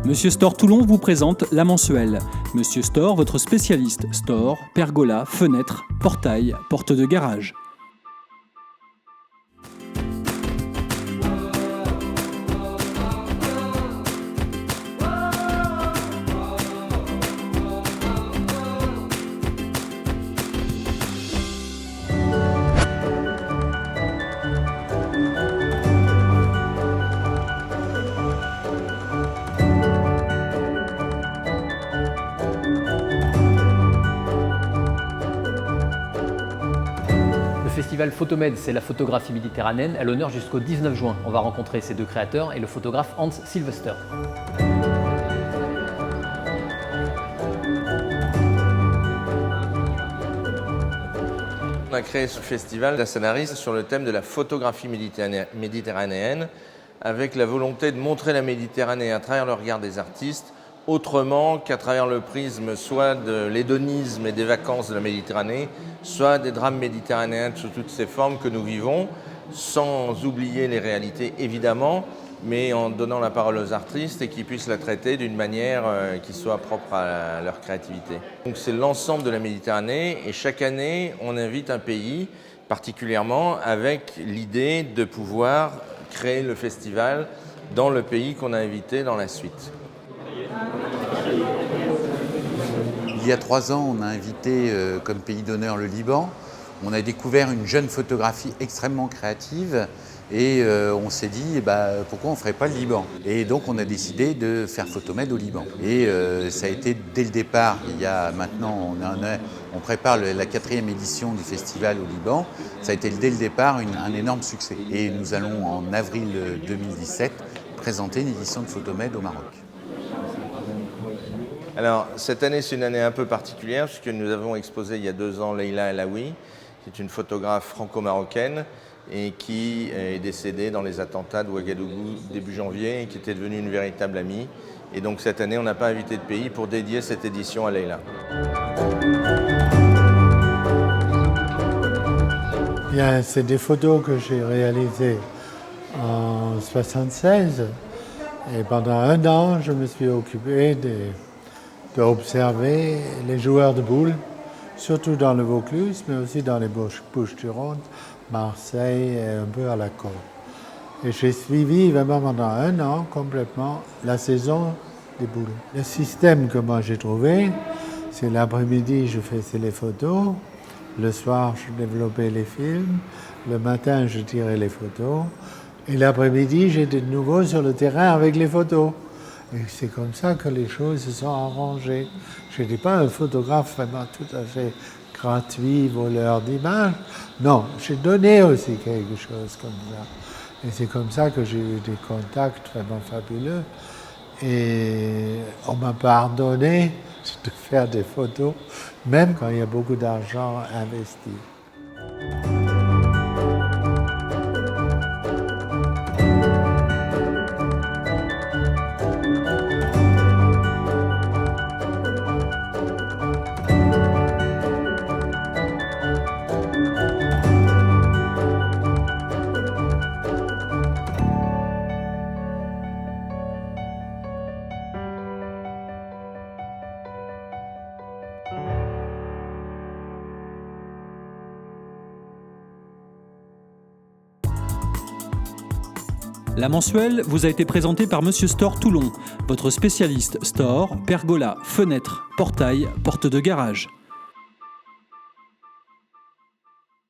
Monsieur Store Toulon vous présente La Mensuelle. Monsieur Store, votre spécialiste store, pergola, fenêtre, portail, porte de garage. Le festival Photomed, c'est la photographie méditerranéenne à l'honneur jusqu'au 19 juin. On va rencontrer ces deux créateurs et le photographe Hans Sylvester. On a créé ce festival d'Assanaris sur le thème de la photographie méditerranéenne avec la volonté de montrer la Méditerranée à travers le regard des artistes autrement qu'à travers le prisme soit de l'hédonisme et des vacances de la Méditerranée, soit des drames méditerranéens sous toutes ces formes que nous vivons, sans oublier les réalités évidemment, mais en donnant la parole aux artistes et qu'ils puissent la traiter d'une manière qui soit propre à leur créativité. Donc c'est l'ensemble de la Méditerranée et chaque année on invite un pays particulièrement avec l'idée de pouvoir créer le festival dans le pays qu'on a invité dans la suite. Il y a 3 ans, on a invité comme pays d'honneur le Liban. On a découvert une jeune photographie extrêmement créative et on s'est dit pourquoi on ne ferait pas le Liban. Et donc on a décidé de faire Photomed au Liban. Et ça a été dès le départ, il y a maintenant, on prépare la 4e édition du festival au Liban. Ça a été dès le départ un énorme succès. Et nous allons en avril 2017 présenter une édition de Photomed au Maroc. Alors, cette année, c'est une année un peu particulière puisque nous avons exposé il y a 2 ans Leïla Elaoui, qui est une photographe franco-marocaine et qui est décédée dans les attentats de Ouagadougou début janvier et qui était devenue une véritable amie. Et donc cette année, on n'a pas invité de pays pour dédier cette édition à Leïla. Bien, c'est des photos que j'ai réalisées en 1976 et pendant 1 an, je me suis occupé d'observer les joueurs de boules, surtout dans le Vaucluse, mais aussi dans les Bouches-du-Rhône, Marseille et un peu à la côte. Et j'ai suivi vraiment pendant 1 an complètement la saison des boules. Le système que moi j'ai trouvé, c'est l'après-midi je faisais les photos, le soir je développais les films, le matin je tirais les photos, et l'après-midi j'étais de nouveau sur le terrain avec les photos. Et c'est comme ça que les choses se sont arrangées. Je n'étais pas un photographe vraiment tout à fait gratuit, voleur d'images. Non, j'ai donné aussi quelque chose comme ça. Et c'est comme ça que j'ai eu des contacts vraiment fabuleux. Et on m'a pardonné de faire des photos, même quand il y a beaucoup d'argent investi. La Mensuelle vous a été présentée par Monsieur Store Toulon, votre spécialiste store, pergola, fenêtre, portail, porte de garage.